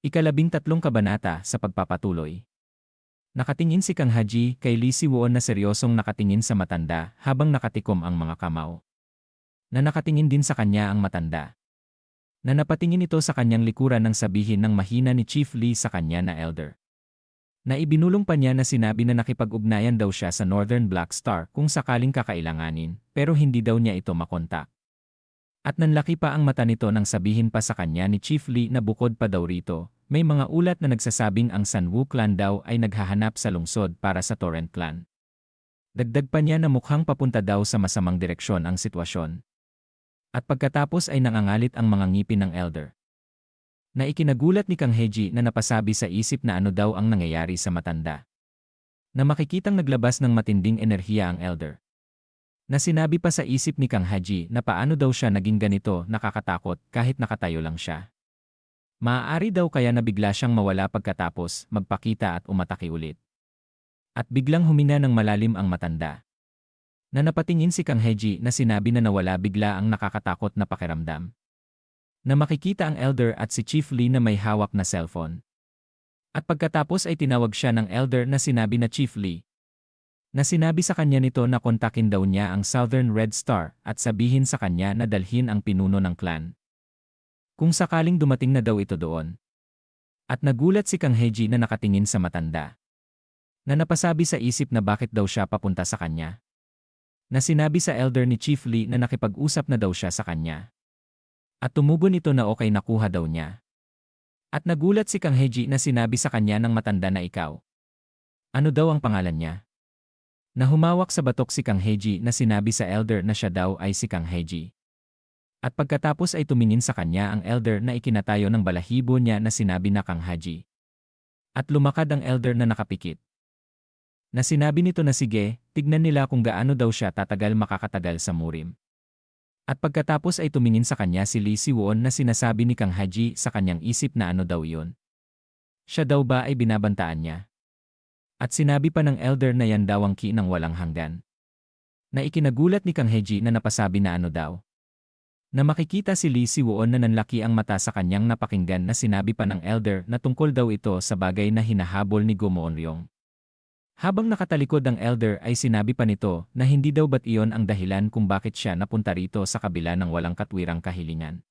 Ikalabing-tatlong kabanata sa pagpapatuloy. Nakatingin si Kang Haji kay Lee Si-won na seryosong nakatingin sa matanda habang nakatikom ang mga kamao. Na nakatingin din sa kanya ang matanda. Na napatingin ito sa kanyang likuran nang sabihin ng mahina ni Chief Lee sa kanya na elder. Na ibinulong pa niya na sinabi na nakipag-ugnayan daw siya sa Northern Black Star kung sakaling kakailanganin pero hindi daw niya ito makontak. At nanlaki pa ang mata nito nang sabihin pa sa kanya ni Chief Lee na bukod pa daw rito, may mga ulat na nagsasabing ang Sanwoo clan daw ay naghahanap sa lungsod para sa Torrent clan. Dagdag pa niya na mukhang papunta daw sa masamang direksyon ang sitwasyon. At pagkatapos ay nangangalit ang mga ngipin ng elder. Na ikinagulat ni Kang Haji na napasabi sa isip na ano daw ang nangyayari sa matanda. Na makikitang naglabas ng matinding enerhiya ang elder. Na sinabi pa sa isip ni Kang Haji na paano daw siya naging ganito nakakatakot kahit nakatayo lang siya. Maaari daw kaya na bigla siyang mawala pagkatapos magpakita at umatake ulit. At biglang huminga ng malalim ang matanda. Na napatingin si Kang Haji na sinabi na nawala bigla ang nakakatakot na pakiramdam. Na makikita ang elder at si Chief Lee na may hawak na cellphone. At pagkatapos ay tinawag siya ng elder na sinabi na Chief Lee. Na sinabi sa kanya nito na kontakin daw niya ang Southern Red Star at sabihin sa kanya na dalhin ang pinuno ng clan. Kung sakaling dumating na daw ito doon. At nagulat si Kang Haji na nakatingin sa matanda. Na napasabi sa isip na bakit daw siya papunta sa kanya. Na sinabi sa elder ni Chief Lee na nakipag-usap na daw siya sa kanya. At tumugon ito na okay nakuha daw niya. At nagulat si Kang Haji na sinabi sa kanya ng matanda na ikaw. Ano daw ang pangalan niya? Na humawak sa batok si Kang Haji na sinabi sa elder na siya daw ay si Kang Haji. At pagkatapos ay tumingin sa kanya ang elder na ikinatayo ng balahibo niya na sinabi na Kang Haji. At lumakad ang elder na nakapikit. Na sinabi nito na sige, tignan nila kung gaano daw siya tatagal makakatagal sa murim. At pagkatapos ay tumingin sa kanya si Lee Si-won na sinasabi ni Kang Haji sa kanyang isip na ano daw yun. Siya daw ba ay binabantaan niya? At sinabi pa ng elder na yan daw ang ki ng walang hanggan. Na ikinagulat ni Kang Haji na napasabi na ano daw. Na makikita si Lee Si-won na nanlaki ang mata sa kanyang napakinggan na sinabi pa ng elder na tungkol daw ito sa bagay na hinahabol ni Go Mo-ryong. Habang nakatalikod ang elder ay sinabi pa nito na hindi daw ba't iyon ang dahilan kung bakit siya napunta rito sa kabila ng walang katwirang kahilingan.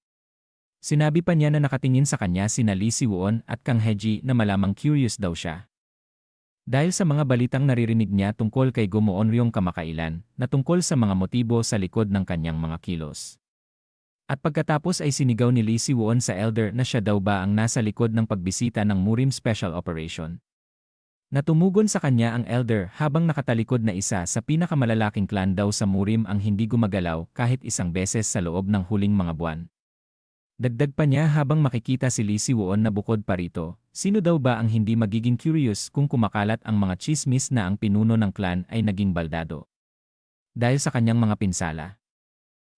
Sinabi pa niya na nakatingin sa kanya sina Lee Si-won at Kang Haji na malamang curious daw siya. Dahil sa mga balitang naririnig niya tungkol kay Go Mo-ryong kamakailan na tungkol sa mga motibo sa likod ng kanyang mga kilos. At pagkatapos ay sinigaw ni Lee Si-won sa elder na siya daw ba ang nasa likod ng pagbisita ng Murim Special Operation. Natumugon sa kanya ang elder habang nakatalikod na isa sa pinakamalalaking clan daw sa Murim ang hindi gumagalaw kahit isang beses sa loob ng huling mga buwan. Dagdag pa niya habang makikita si Lee Si-won na bukod pa rito, sino daw ba ang hindi magiging curious kung kumakalat ang mga chismis na ang pinuno ng clan ay naging baldado. Dahil sa kanyang mga pinsala.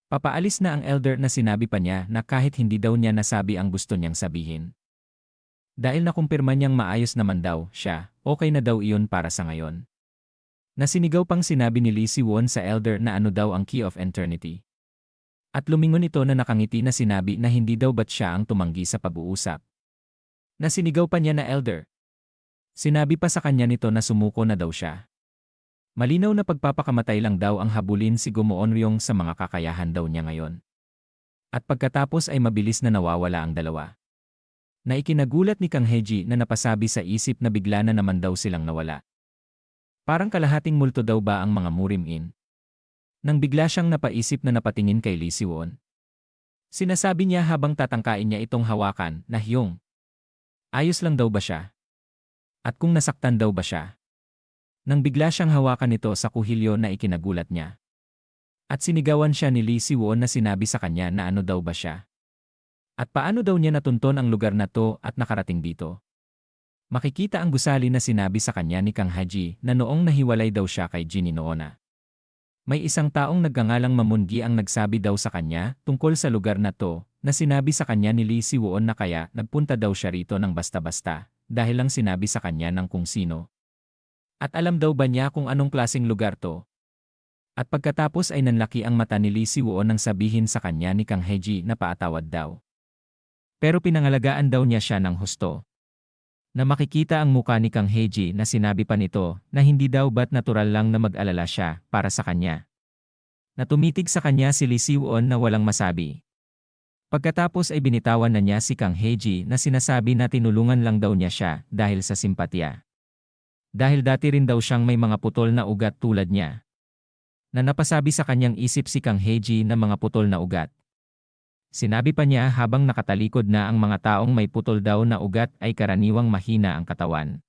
Papaalis na ang elder na sinabi pa niya na kahit hindi daw niya nasabi ang gusto niyang sabihin. Dahil nakumpirma niyang maayos naman daw siya, okay na daw iyon para sa ngayon. Nasinigaw pang sinabi ni Lee Si-won sa elder na ano daw ang Key of Eternity. At lumingon ito na nakangiti na sinabi na hindi daw ba't siya ang tumanggi sa pag-uusap. Nasinigaw pa niya na elder. Sinabi pa sa kanya nito na sumuko na daw siya. Malinaw na pagpapakamatay lang daw ang habulin si Go Mo-ryong sa mga kakayahan daw niya ngayon. At pagkatapos ay mabilis na nawawala ang dalawa. Na ikinagulat ni Kang Haji na napasabi sa isip na bigla na naman daw silang nawala. Parang kalahating multo daw ba ang mga Murim Inn? Nang bigla siyang napaisip na napatingin kay Lee Si-won. Sinasabi niya habang tatangkain niya itong hawakan na Hyung. Ayos lang daw ba siya? At kung nasaktan daw ba siya? Nang bigla siyang hawakan nito sa kuhilyo na ikinagulat niya. At sinigawan siya ni Lee Si-won na sinabi sa kanya na ano daw ba siya? At paano daw niya natunton ang lugar na to at nakarating dito? Makikita ang gusali na sinabi sa kanya ni Kang Haji na noong nahiwalay daw siya kay Ginny Noona. May isang taong nagngangalang Mamungi ang nagsabi daw sa kanya tungkol sa lugar na to na sinabi sa kanya ni Lee Si-won na kaya nagpunta daw siya rito ng basta-basta dahil lang sinabi sa kanya ng kung sino. At alam daw ba niya kung anong klaseng lugar to? At pagkatapos ay nanlaki ang mata ni Lee Si-won nang sabihin sa kanya ni Kang Haji na paatawad daw. Pero pinangalagaan daw niya siya ng husto. Na makikita ang muka ni Kang Heji na sinabi pa nito na hindi daw ba't natural lang na mag-alala siya para sa kanya. Na tumitig sa kanya si Lee Si-won na walang masabi. Pagkatapos ay binitawan na niya si Kang Heji na sinasabi na tinulungan lang daw niya siya dahil sa simpatya. Dahil dati rin daw siyang may mga putol na ugat tulad niya. Na napasabi sa kanyang isip si Kang Heji na mga putol na ugat. Sinabi pa niya habang nakatalikod na ang mga taong may putol daw na ugat ay karaniwang mahina ang katawan.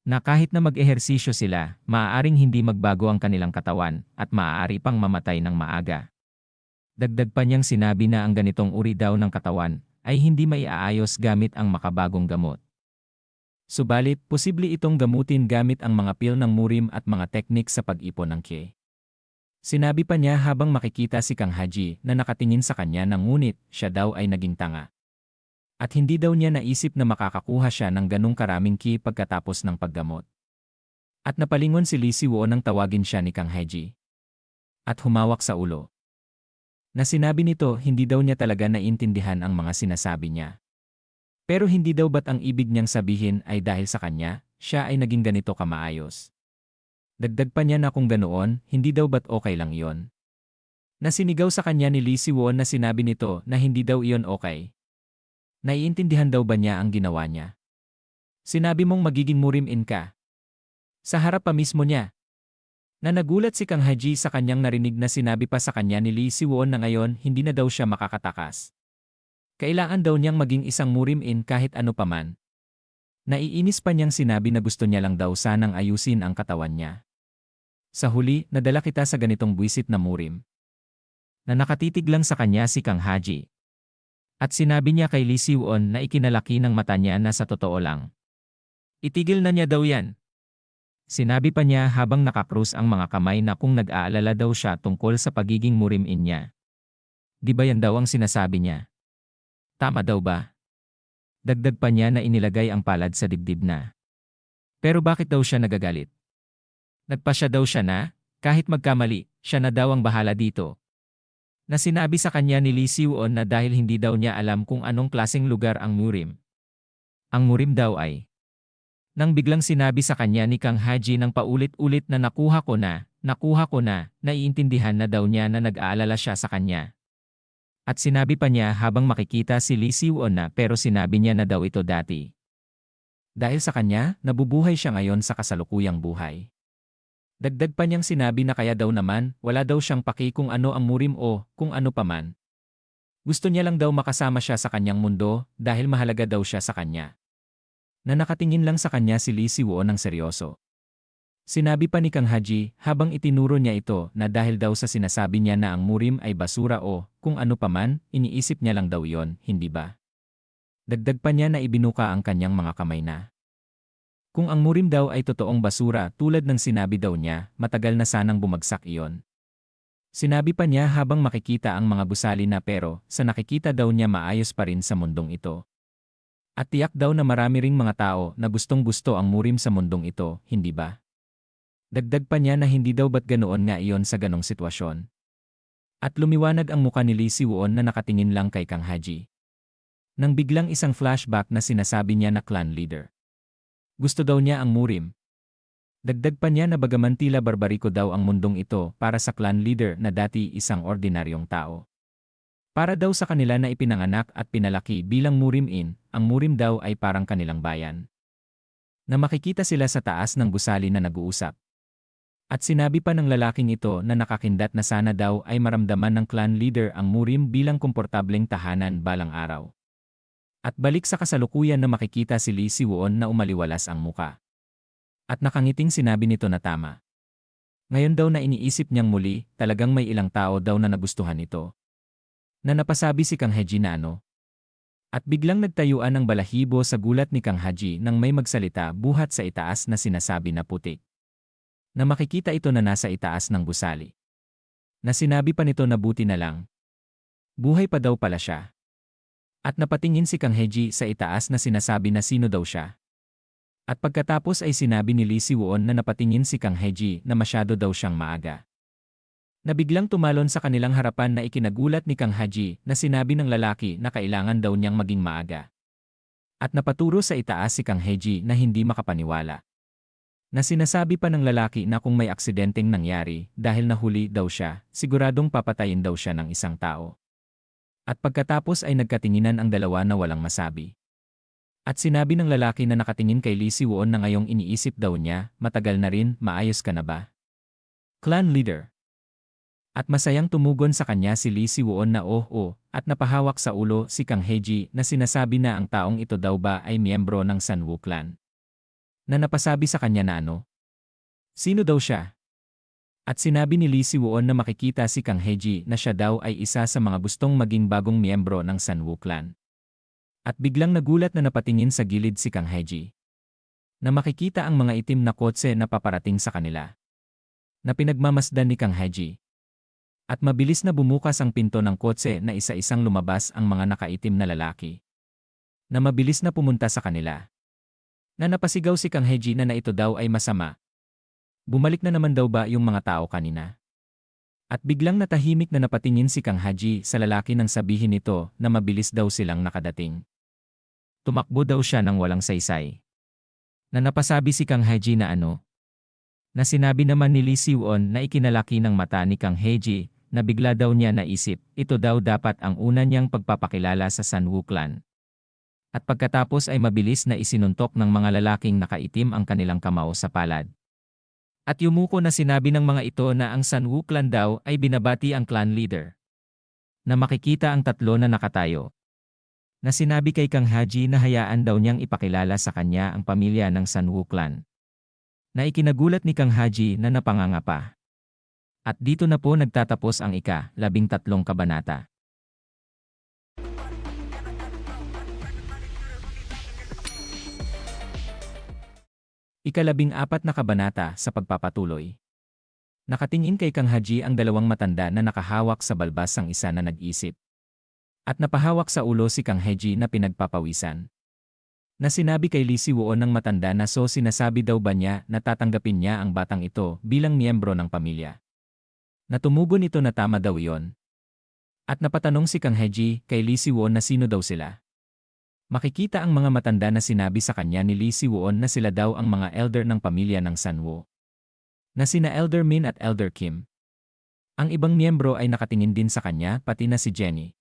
Na kahit na mag-ehersisyo sila, maaaring hindi magbago ang kanilang katawan at maaari pang mamatay ng maaga. Dagdag pa niyang sinabi na ang ganitong uri daw ng katawan ay hindi maiaayos gamit ang makabagong gamot. Subalit, posible itong gamutin gamit ang mga pil ng murim at mga teknik sa pag-ipon ng ki. Sinabi pa niya habang makikita si Kang Haji na nakatingin sa kanya na ngunit siya daw ay naging tanga. At hindi daw niya naisip na makakakuha siya ng ganong karaming ki pagkatapos ng paggamot. At napalingon si Lee Si-won nang tawagin siya ni Kang Haji. At humawak sa ulo. Na sinabi nito hindi daw niya talaga naiintindihan ang mga sinasabi niya. Pero hindi daw ba't ang ibig niyang sabihin ay dahil sa kanya, siya ay naging ganito kamaayos. Dagdag pa niya na kung ganoon, hindi daw ba't okay lang iyon. Nasinigaw sa kanya ni Lee Si-won na sinabi nito na hindi daw iyon okay. Naiintindihan daw ba niya ang ginawa niya? Sinabi mong magiging murim-in ka. Sa harap pa mismo niya. Na nagulat si Kang Haji sa kanyang narinig na sinabi pa sa kanya ni Lee Si-won na ngayon hindi na daw siya makakatakas. Kailangan daw niyang maging isang murim-in kahit ano paman. Naiinis pa niyang sinabi na gusto niya lang daw sanang ayusin ang katawan niya. Sa huli, nadala kita sa ganitong buwisit na murim. Na nakatitig lang sa kanya si Kang Haji. At sinabi niya kay Lee Si-won na ikinalaki ng mata niya na sa totoo lang. Itigil na niya daw yan. Sinabi pa niya habang nakakrus ang mga kamay na kung nag-aalala daw siya tungkol sa pagiging murim-in niya. Di ba yan daw ang sinasabi niya? Tama daw ba? Dagdag pa niya na inilagay ang palad sa dibdib na. Pero bakit daw siya nagagalit? Nagpasya daw siya na, kahit magkamali, siya na daw ang bahala dito. Na sinabi sa kanya ni Lee Si-won na dahil hindi daw niya alam kung anong klaseng lugar ang murim. Ang murim daw ay. Nang biglang sinabi sa kanya ni Kang Haji ng paulit-ulit na nakuha ko na, naiintindihan na daw niya na nag-aalala siya sa kanya. At sinabi pa niya habang makikita si Lee Si-won na pero sinabi niya na daw ito dati. Dahil sa kanya, nabubuhay siya ngayon sa kasalukuyang buhay. Dagdag pa niyang sinabi na kaya daw naman, wala daw siyang paki kung ano ang murim o kung ano paman. Gusto niya lang daw makasama siya sa kanyang mundo dahil mahalaga daw siya sa kanya. Na nakatingin lang sa kanya si Lee Si-won ng seryoso. Sinabi pa ni Kang Haji habang itinuro niya ito na dahil daw sa sinasabi niya na ang murim ay basura o kung ano paman, iniisip niya lang daw yon, hindi ba? Dagdag pa niya na ibinuka ang kanyang mga kamay na. Kung ang murim daw ay totoong basura tulad ng sinabi daw niya, matagal na sanang bumagsak iyon. Sinabi pa niya habang makikita ang mga gusali na pero sa nakikita daw niya maayos pa rin sa mundong ito. At tiyak daw na marami ring mga tao na gustong-gusto ang murim sa mundong ito, hindi ba? Dagdag pa niya na hindi daw ba't ganoon nga iyon sa ganong sitwasyon. At lumiwanag ang muka ni Lee Si-won na nakatingin lang kay Kang Haji. Nang biglang isang flashback na sinasabi niya na clan leader. Gusto daw niya ang murim. Dagdag pa niya na bagaman tila barbariko daw ang mundong ito para sa clan leader na dati isang ordinaryong tao. Para daw sa kanila na ipinanganak at pinalaki bilang murim-in, ang murim daw ay parang kanilang bayan. Na makikita sila sa taas ng gusali na nag-uusap. At sinabi pa ng lalaking ito na nakakindat na sana daw ay maramdaman ng clan leader ang murim bilang komportableng tahanan balang araw. At balik sa kasalukuyan na makikita si Lee Si-won na umaliwalas ang muka. At nakangiting sinabi nito na tama. Ngayon daw na iniisip niyang muli, talagang may ilang tao daw na nagustuhan ito. Na napasabi si Kang Haji na ano. At biglang nagtayuan ng balahibo sa gulat ni Kang Haji nang may magsalita buhat sa itaas na sinasabi na putik. Na makikita ito na nasa itaas ng gusali. Na sinabi pa nito na buti na lang. Buhay pa daw pala siya. At napatingin si Kang Haji sa itaas na sinasabi na sino daw siya. At pagkatapos ay sinabi ni Lee Si-won na napatingin si Kang Haji na masyado daw siyang maaga. Na biglang tumalon sa kanilang harapan na ikinagulat ni Kang Haji na sinabi ng lalaki na kailangan daw niyang maging maaga. At napaturo sa itaas si Kang Haji na hindi makapaniwala. Na sinasabi pa ng lalaki na kung may aksidenteng nangyari dahil nahuli daw siya, siguradong papatayin daw siya ng isang tao. At pagkatapos ay nagkatinginan ang dalawa na walang masabi. At sinabi ng lalaki na nakatingin kay Lee Si-won na ngayong iniisip daw niya, matagal na rin, maayos ka na ba? Clan leader. At masayang tumugon sa kanya si Lee Si-won na at napahawak sa ulo si Kang Haji na sinasabi na ang taong ito daw ba ay miyembro ng Sanwoo clan. Na napasabi sa kanya na ano? Sino daw siya? At sinabi ni Lee Si-won na makikita si Kang Haji na siya daw ay isa sa mga gustong maging bagong miyembro ng Sanwoo clan. At biglang nagulat na napatingin sa gilid si Kang Haji. Na makikita ang mga itim na kotse na paparating sa kanila. Na pinagmamasdan ni Kang Haji. At mabilis na bumukas ang pinto ng kotse na isa-isang lumabas ang mga nakaitim na lalaki. Na mabilis na pumunta sa kanila. Na napasigaw si Kang Haji na ito daw ay masama. Bumalik na naman daw ba yung mga tao kanina? At biglang natahimik na napatingin si Kang Haji sa lalaki nang sabihin nito na mabilis daw silang nakadating. Tumakbo daw siya nang walang saysay. Na napasabi si Kang Haji na ano? Na sinabi naman ni Lee Si-won na ikinalaki ng mata ni Kang Haji na bigla daw niya naisip ito daw dapat ang una niyang pagpapakilala sa Sanwoo clan. At pagkatapos ay mabilis na isinuntok ng mga lalaking nakaitim ang kanilang kamao sa palad. At yumuko na sinabi ng mga ito na ang Sanwoo clan daw ay binabati ang clan leader. Na makikita ang tatlo na nakatayo. Na sinabi kay Kang Haji na hayaan daw niyang ipakilala sa kanya ang pamilya ng Sanwoo clan. Na ikinagulat ni Kang Haji na napangangapa. At dito na po nagtatapos ang ika-13 kabanata. Ika-14 na kabanata sa pagpapatuloy. Nakatingin kay Kang Haji ang dalawang matanda na nakahawak sa balbas ang isa na nag-isip. At napahawak sa ulo si Kang Haji na pinagpapawisan. Na sinabi kay Lee Si-won ng matanda na sinasabi daw ba niya na tatanggapin niya ang batang ito bilang miyembro ng pamilya. Na tumugon ito na tama daw yon. At napatanong si Kang Haji kay Lee Si-won na sino daw sila. Makikita ang mga matanda na sinabi sa kanya ni Lee Si-won na sila daw ang mga elder ng pamilya ng Sanwoo. Na sina Elder Min at Elder Kim. Ang ibang miyembro ay nakatingin din sa kanya pati na si Jenny.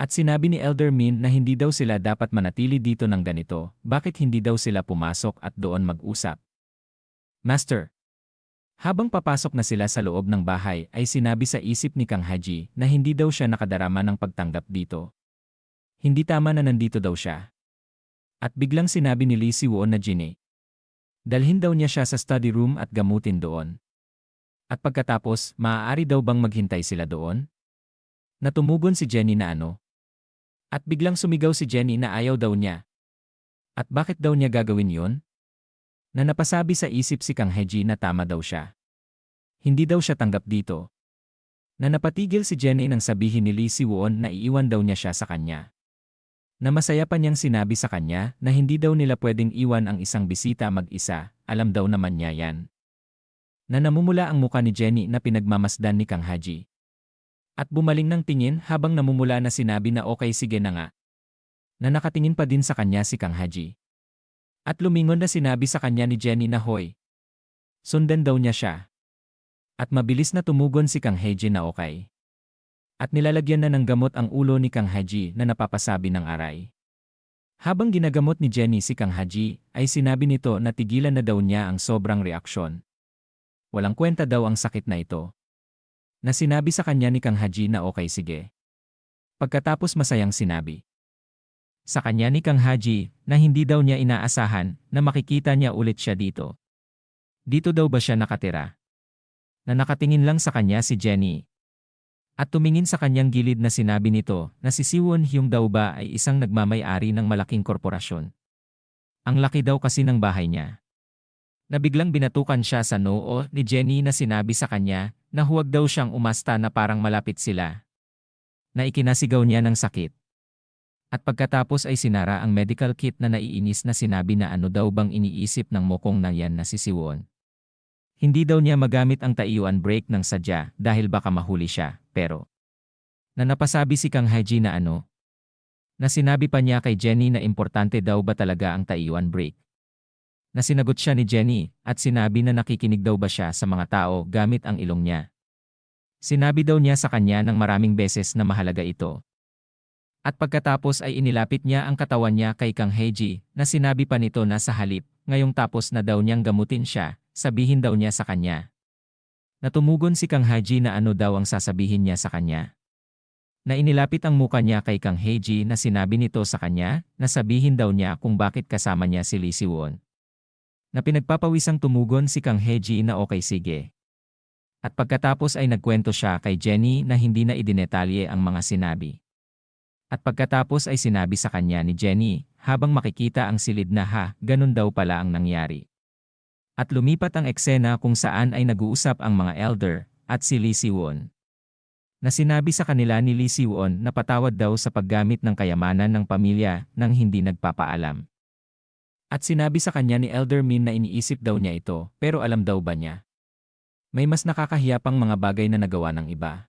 At sinabi ni Elder Min na hindi daw sila dapat manatili dito ng ganito, bakit hindi daw sila pumasok at doon mag-usap. Master. Habang papasok na sila sa loob ng bahay ay sinabi sa isip ni Kang Haji na hindi daw siya nakadarama ng pagtanggap dito. Hindi tama na nandito daw siya. At biglang sinabi ni Lee Si-won na Jinny. Dalhin daw niya siya sa study room at gamutin doon. At pagkatapos, maaari daw bang maghintay sila doon? Natumugon si Jenny na ano? At biglang sumigaw si Jenny na ayaw daw niya. At bakit daw niya gagawin yon? Na napasabi sa isip si Kang Haji na tama daw siya. Hindi daw siya tanggap dito. Na napatigil si Jenny nang sabihin ni Lee Si-won na iiwan daw niya siya sa kanya. Na masaya pa niyang sinabi sa kanya na hindi daw nila pwedeng iwan ang isang bisita mag-isa, alam daw naman niya yan. Na namumula ang muka ni Jenny na pinagmamasdan ni Kang Haji. At bumaling ng tingin habang namumula na sinabi na okay sige na nga. Na nakatingin pa din sa kanya si Kang Haji. At lumingon na sinabi sa kanya ni Jenny na hoy. Sundan daw niya siya. At mabilis na tumugon si Kang Haji na okay. At nilalagyan na ng gamot ang ulo ni Kang Haji na napapasabi ng aray. Habang ginagamot ni Jenny si Kang Haji, ay sinabi nito na tigilan na daw niya ang sobrang reaksyon. Walang kwenta daw ang sakit na ito. Na sinabi sa kanya ni Kang Haji na okay sige. Pagkatapos masayang sinabi sa kanya ni Kang Haji na hindi daw niya inaasahan na makikita niya ulit siya dito. Dito daw ba siya nakatira? Na nakatingin lang sa kanya si Jenny. At tumingin sa kanyang gilid na sinabi nito na si Si-won Hyung daw ba ay isang nagmamay-ari ng malaking korporasyon. Ang laki daw kasi ng bahay niya. Na biglang binatukan siya sa noo ni Jenny na sinabi sa kanya na huwag daw siyang umasta na parang malapit sila. Na ikinasigaw niya ng sakit. At pagkatapos ay sinara ang medical kit na naiinis na sinabi na ano daw bang iniisip ng mokong na yan na si Si-won. Hindi daw niya magamit ang taiwan break ng sadya dahil baka mahuli siya, pero na napasabi si Kang Haji na na sinabi pa niya kay Jenny na importante daw ba talaga ang taiwan break. Na sinagot siya ni Jenny at sinabi na nakikinig daw ba siya sa mga tao gamit ang ilong niya. Sinabi daw niya sa kanya ng maraming beses na mahalaga ito. At pagkatapos ay inilapit niya ang katawan niya kay Kang Haji na sinabi pa nito na sa halip, ngayong tapos na daw niyang gamutin siya, sabihin daw niya sa kanya. Natumugon si Kang Haji na ano daw ang sasabihin niya sa kanya. Na inilapit ang muka niya kay Kang Haji na sinabi nito sa kanya na sabihin daw niya kung bakit kasama niya si Lee Si-won. Na pinagpapawisang tumugon si Kang Haji na okay sige. At pagkatapos ay nagkwento siya kay Jenny na hindi na idinetalye ang mga sinabi. At pagkatapos ay sinabi sa kanya ni Jenny, habang makikita ang silid na ganun daw pala ang nangyari. At lumipat ang eksena kung saan ay nag-uusap ang mga elder at si Lee Si-won. Na sinabi sa kanila ni Lee Si-won na patawad daw sa paggamit ng kayamanan ng pamilya nang hindi nagpapaalam. At sinabi sa kanya ni Elder Min na iniisip daw niya ito, pero alam daw ba niya? May mas nakakahiya pang mga bagay na nagawa ng iba.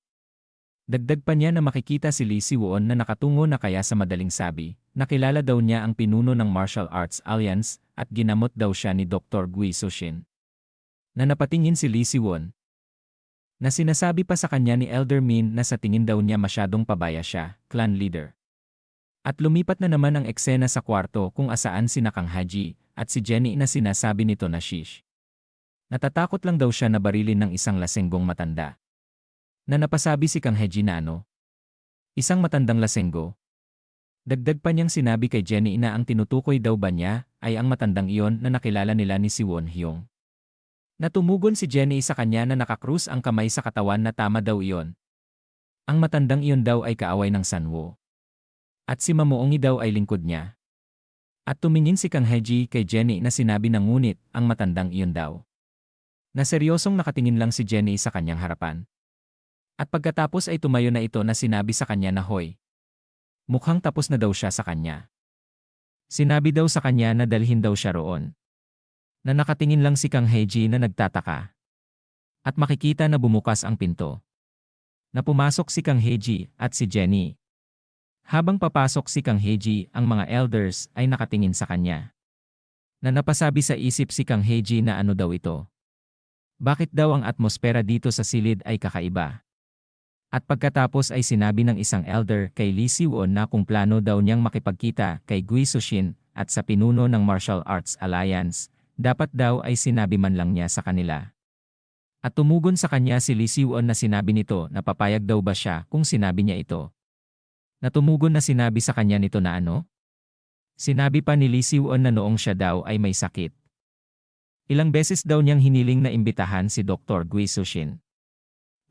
Dagdag pa niya na makikita si Lee Si-won na nakatungo na kaya sa madaling sabi, nakilala daw niya ang pinuno ng Martial Arts Alliance at ginamot daw siya ni Dr. Gui So-shin. Na napatingin si Lee Si-won. Na sinasabi pa sa kanya ni Elder Min na sa tingin daw niya masyadong pabaya siya, clan leader. At lumipat na naman ang eksena sa kwarto kung asaan si Kang Haji at si Jenny na sinasabi nito na shish. Natatakot lang daw siya na barilin ng isang lasenggong matanda. Na napasabi si Kang Haji na isang matandang lasenggo. Dagdag pa niyang sinabi kay Jenny na ang tinutukoy daw ba niya ay ang matandang iyon na nakilala nila ni Si Won Hyung. Natumugon si Jenny sa kanya na nakakrus ang kamay sa katawan na tama daw iyon. Ang matandang iyon daw ay kaaway ng Sanwo. At si Mamoongi daw ay lingkod niya. At tumingin si Kang Haji kay Jenny na sinabi na ngunit ang matandang iyon daw. Na seryosong nakatingin lang si Jenny sa kanyang harapan. At pagkatapos ay tumayo na ito na sinabi sa kanya na hoy. Mukhang tapos na daw siya sa kanya. Sinabi daw sa kanya na dalhin daw siya roon. Na nakatingin lang si Kang Haji na nagtataka. At makikita na bumukas ang pinto. Na pumasok si Kang Haji at si Jenny. Habang papasok si Kang Haji, ang mga elders ay nakatingin sa kanya. Na napasabi sa isip si Kang Haji na ano daw ito. Bakit daw ang atmosfera dito sa silid ay kakaiba? At pagkatapos ay sinabi ng isang elder kay Lee Si-won na kung plano daw niyang makipagkita kay Gui So-shin at sa pinuno ng Martial Arts Alliance, dapat daw ay sinabi man lang niya sa kanila. At tumugon sa kanya si Lee Si-won na sinabi nito na papayag daw ba siya kung sinabi niya ito. Natumugon na sinabi sa kanya nito na Sinabi pa ni Lee Si-won na noong siya daw ay may sakit. Ilang beses daw niyang hiniling na imbitahan si Dr. Gui So-shin.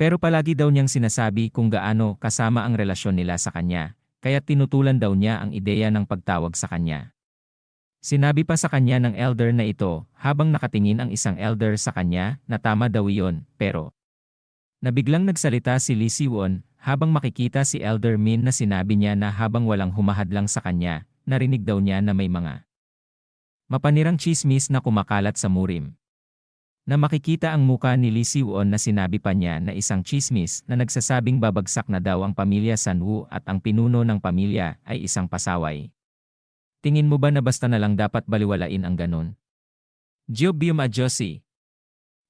Pero palagi daw niyang sinasabi kung gaano kasama ang relasyon nila sa kanya, kaya tinutulan daw niya ang ideya ng pagtawag sa kanya. Sinabi pa sa kanya ng elder na ito habang nakatingin ang isang elder sa kanya na tama daw iyon, pero nabiglang nagsalita si Lee Si-won habang makikita si Elder Min na sinabi niya na habang walang humahadlang sa kanya, narinig daw niya na may mga mapanirang chismis na kumakalat sa murim. Na makikita ang muka ni Lee Si-won na sinabi pa niya na isang chismis na nagsasabing babagsak na daw ang pamilya Sanwoo at ang pinuno ng pamilya ay isang pasaway. Tingin mo ba na basta na lang dapat baliwalain ang ganun? Jyobyum Adjosi.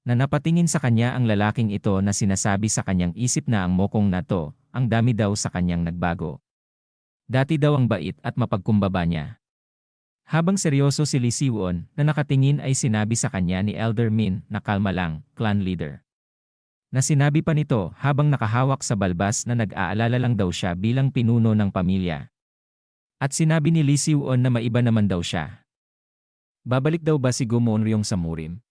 Na napatingin sa kanya ang lalaking ito na sinasabi sa kanyang isip na ang mokong na to, ang dami daw sa kanyang nagbago. Dati daw ang bait at mapagkumbaba niya. Habang seryoso si Lee Si-won na nakatingin ay sinabi sa kanya ni Elder Min na kalma lang, clan leader. Na sinabi pa nito habang nakahawak sa balbas na nag-aalala lang daw siya bilang pinuno ng pamilya. At sinabi ni Lee Si-won na maiba naman daw siya. Babalik daw ba si Go Moon-ryong sa murim?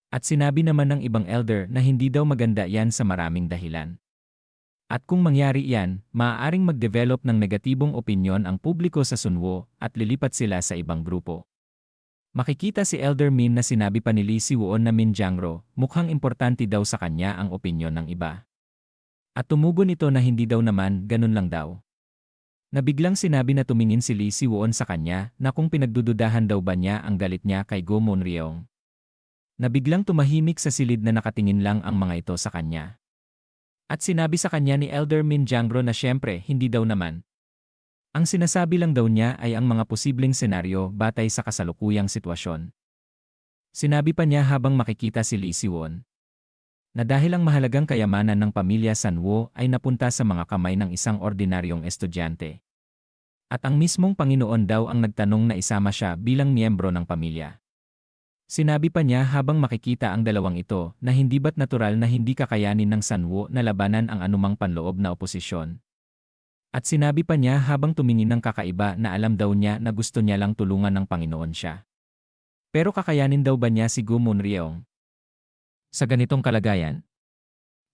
At sinabi naman ng ibang elder na hindi daw maganda yan sa maraming dahilan. At kung mangyari yan, maaaring mag-develop ng negatibong opinyon ang publiko sa Sunwo at lilipat sila sa ibang grupo. Makikita si Elder Min na sinabi pa ni Lee Si-won na Min Jangro, mukhang importante daw sa kanya ang opinyon ng iba. At tumugon ito na hindi daw naman, ganun lang daw. Nabiglang sinabi na tumingin si Lee Si-won sa kanya na kung pinagdududahan daw ba niya ang galit niya kay Go Moon-ryong. na biglang tumahimik sa silid na nakatingin lang ang mga ito sa kanya. At sinabi sa kanya ni Elder Min Jangro na siyempre hindi daw naman. Ang sinasabi lang daw niya ay ang mga posibleng senaryo batay sa kasalukuyang sitwasyon. Sinabi pa niya habang makikita si Lee Siwon na dahil ang mahalagang kayamanan ng pamilya Sanwo ay napunta sa mga kamay ng isang ordinaryong estudyante. At ang mismong Panginoon daw ang nagtanong na isama siya bilang miyembro ng pamilya. Sinabi pa niya habang makikita ang dalawang ito na hindi ba't natural na hindi kakayanin ng Sanwo na labanan ang anumang panloob na oposisyon. At sinabi pa niya habang tumingin ng kakaiba na alam daw niya na gusto niya lang tulungan ng Panginoon siya. Pero kakayanin daw ba niya si Gu Munryong sa ganitong kalagayan?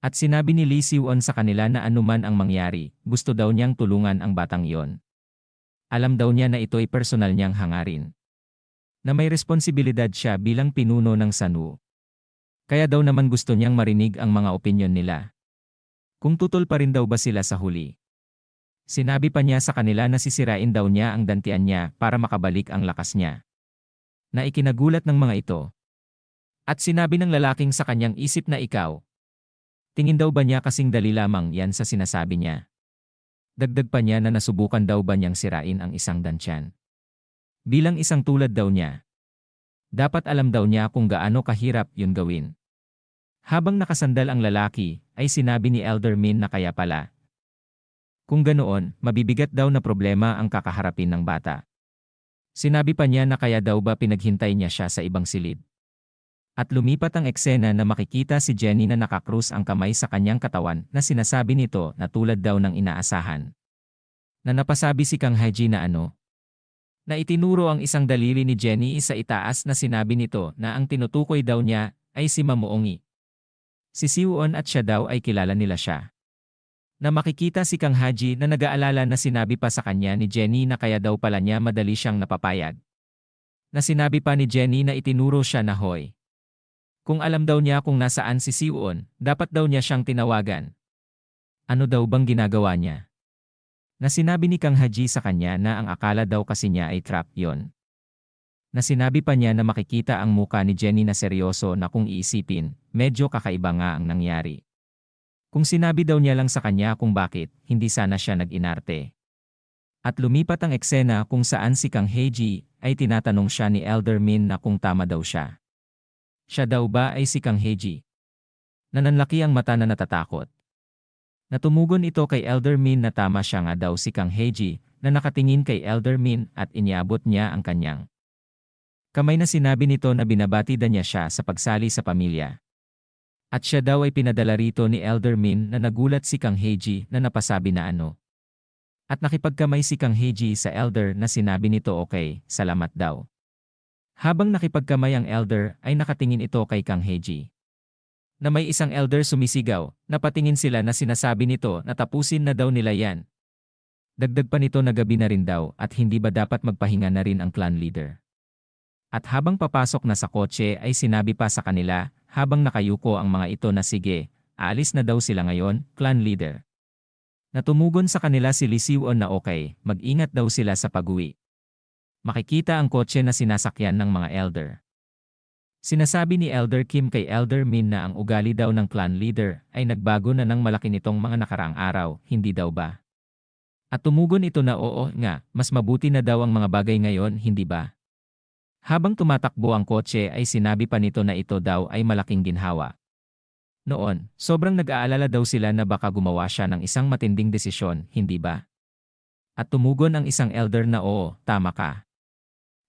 At sinabi ni Lee Siwon sa kanila na anuman ang mangyari, gusto daw niyang tulungan ang batang iyon. Alam daw niya na ito'y personal niyang hangarin. Na may responsibilidad siya bilang pinuno ng Sanwo. Kaya daw naman gusto niyang marinig ang mga opinyon nila. Kung tutol pa rin daw ba sila sa huli. Sinabi pa niya sa kanila na sisirain daw niya ang dantian niya para makabalik ang lakas niya. Na ikinagulat ng mga ito. At sinabi ng lalaking sa kanyang isip na ikaw. Tingin daw ba niya kasing dali lamang yan sa sinasabi niya? Dagdag pa niya na nasubukan daw ba niyang sirain ang isang dantian. Bilang isang tulad daw niya. Dapat alam daw niya kung gaano kahirap yun gawin. Habang nakasandal ang lalaki, ay sinabi ni Elder Min na kaya pala. Kung ganoon, mabibigat daw na problema ang kakaharapin ng bata. Sinabi pa niya na kaya daw ba pinaghintay niya siya sa ibang silid. At lumipat ang eksena na makikita si Jenny na nakakrus ang kamay sa kanyang katawan na sinasabi nito na tulad daw ng inaasahan. Na napasabi si Kang Haji na ano? Na itinuro ang isang daliri ni Jenny sa itaas na sinabi nito na ang tinutukoy daw niya ay si Mamuongi. Si Siwon at siya daw ay kilala nila siya. Na makikita si Kang Haji na nag-aalala na sinabi pa sa kanya ni Jenny na kaya daw pala niya madali siyang napapayag. Na sinabi pa ni Jenny na itinuro siya na hoy. Kung alam daw niya kung nasaan si Siwon, dapat daw niya siyang tinawagan. Ano daw bang ginagawa niya? Na sinabi ni Kang Haji sa kanya na ang akala daw kasi niya ay trap yon. Na sinabi pa niya na makikita ang muka ni Jenny na seryoso na kung iisipin, medyo kakaiba nga ang nangyari. Kung sinabi daw niya lang sa kanya kung bakit, hindi sana siya nag-inarte. At lumipat ang eksena kung saan si Kang Haji ay tinatanong siya ni Elder Min na kung tama daw siya. Siya daw ba ay si Kang Haji? Nananlaki ang mata na natatakot. Natumugon ito kay Elder Min na tama siya nga daw si Kang Haji na nakatingin kay Elder Min at iniabot niya ang kanyang kamay na sinabi nito na binabati daw niya siya sa pagsali sa pamilya. At siya daw ay pinadala rito ni Elder Min na nagulat si Kang Haji na napasabi na ano. At nakipagkamay si Kang Haji sa Elder na sinabi nito okay, salamat daw. Habang nakipagkamay ang Elder ay nakatingin ito kay Kang Haji. Na may isang Elder sumisigaw, napatingin sila na sinasabi nito na tapusin na daw nila yan. Dagdag pa nito na gabi na rin daw at hindi ba dapat magpahinga na rin ang clan leader. At habang papasok na sa kotse ay sinabi pa sa kanila, habang nakayuko ang mga ito na sige, aalis na daw sila ngayon, clan leader. Natumugon sa kanila si Lee Siwon na okay, mag-ingat daw sila sa pag-uwi. Makikita ang kotse na sinasakyan ng mga elder. Sinasabi ni Elder Kim kay Elder Min na ang ugali daw ng clan leader ay nagbago na ng malaki nitong mga nakaraang araw, hindi daw ba? At tumugon ito na oo nga, mas mabuti na daw ang mga bagay ngayon, hindi ba? Habang tumatakbo ang kotse ay sinabi pa nito na ito daw ay malaking ginhawa. Noon, sobrang nag-aalala daw sila na baka gumawa siya ng isang matinding desisyon, hindi ba? At tumugon ang isang elder na oo, tama ka.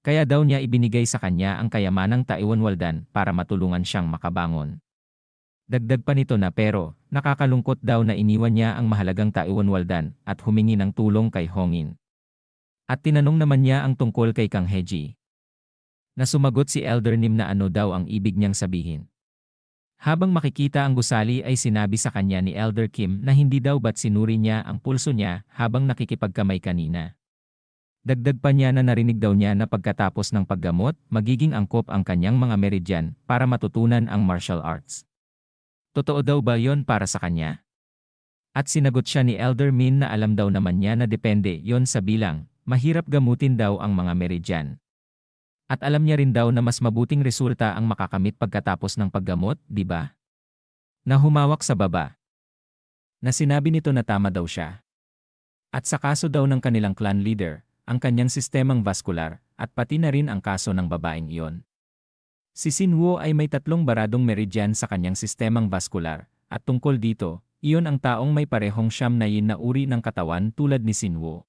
Kaya daw niya ibinigay sa kanya ang kayamanang Taiwan Waldan para matulungan siyang makabangon. Dagdag pa nito na pero, nakakalungkot daw na iniwan niya ang mahalagang Taiwan Waldan at humingi ng tulong kay Hongin. At tinanong naman niya ang tungkol kay Kang Haji. Na sumagot si Elder Nim na ano daw ang ibig niyang sabihin. Habang makikita ang gusali ay sinabi sa kanya ni Elder Kim na hindi daw ba't sinuri niya ang pulso niya habang nakikipagkamay kanina. Dagdag pa niya na narinig daw niya na pagkatapos ng paggamot, magiging angkop ang kanyang mga meridyan para matutunan ang martial arts. Totoo daw ba yon para sa kanya? At sinagot siya ni Elder Min na alam daw naman niya na depende yon sa bilang, mahirap gamutin daw ang mga meridyan. At alam niya rin daw na mas mabuting resulta ang makakamit pagkatapos ng paggamot, di ba? Na humawak sa baba. Na sinabi nito na tama daw siya. At sa kaso daw ng kanilang clan leader, ang kanyang sistemang vaskular, at pati na rin ang kaso ng babaeng iyon. Si Sinwo ay may 3 baradong meridian sa kanyang sistemang vaskular, at tungkol dito, iyon ang taong may parehong siyam na yin na uri ng katawan tulad ni Sinwo.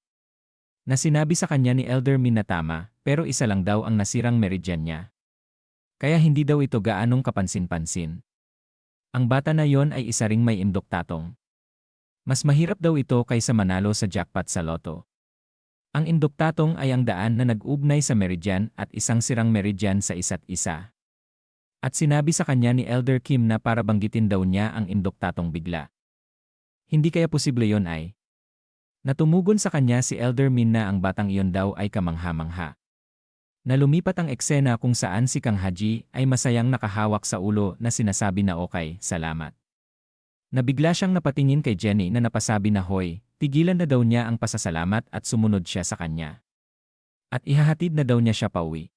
Na sinabi sa kanya ni Elder Min na tama, pero isa lang daw ang nasirang meridian niya. Kaya hindi daw ito gaanong kapansin-pansin. Ang bata na yon ay isa ring may indoktatong. Mas mahirap daw ito kaysa manalo sa jackpot sa loto. Ang indoktatong ay ang daan na nag-ugnay sa meridian at isang sirang meridian sa isa't isa. At sinabi sa kanya ni Elder Kim na para banggitin daw niya ang indoktatong bigla. Hindi kaya posible yon ay? Natumugon sa kanya si Elder Min na ang batang iyon daw ay kamangha-mangha. Na lumipat ang eksena kung saan si Kang Haji ay masayang nakahawak sa ulo na sinasabi na okay, salamat. Nabigla siyang napatingin kay Jenny na napasabi na hoy, tigilan na daw niya ang pasasalamat at sumunod siya sa kanya. At ihahatid na daw niya siya pauwi.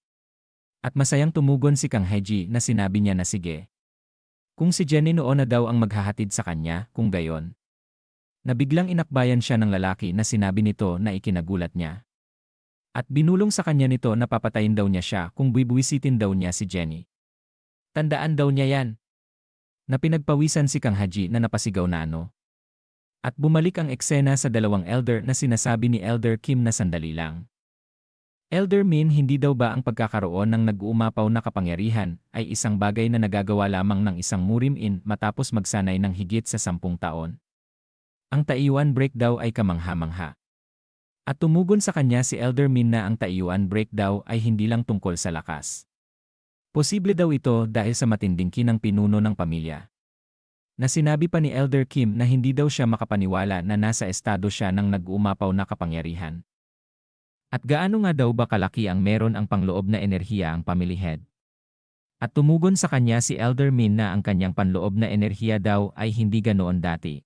At masayang tumugon si Kang Haji na sinabi niya na sige. Kung si Jenny noon na daw ang maghahatid sa kanya, kung gayon. Nabiglang inakbayan siya ng lalaki na sinabi nito na ikinagulat niya. At binulong sa kanya nito na papatayin daw niya siya kung buibwisitin daw niya si Jenny. Tandaan daw niya yan. Na pinagpawisan si Kang Haji na napasigaw na ano. At bumalik ang eksena sa dalawang elder na sinasabi ni Elder Kim na sandali lang. Elder Min, hindi daw ba ang pagkakaroon ng nag-uumapaw na kapangyarihan ay isang bagay na nagagawa lamang ng isang Murim-in matapos magsanay ng higit sa 10 taon? Ang Taiyuan break daw ay kamangha-mangha. At tumugon sa kanya si Elder Min na ang Taiyuan break daw ay hindi lang tungkol sa lakas. Posible daw ito dahil sa matinding kinang pinuno ng pamilya. Na sinabi pa ni Elder Kim na hindi daw siya makapaniwala na nasa estado siya ng nag-uumapaw na kapangyarihan. At gaano nga daw ba kalaki ang meron ang panloob na enerhiya ang family head? At tumugon sa kanya si Elder Min na ang kanyang panloob na enerhiya daw ay hindi ganoon dati.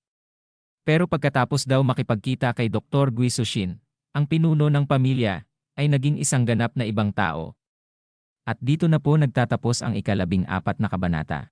Pero pagkatapos daw makipagkita kay Dr. Gui Sushin, ang pinuno ng pamilya, ay naging isang ganap na ibang tao. At dito na po nagtatapos ang ika-14 na kabanata.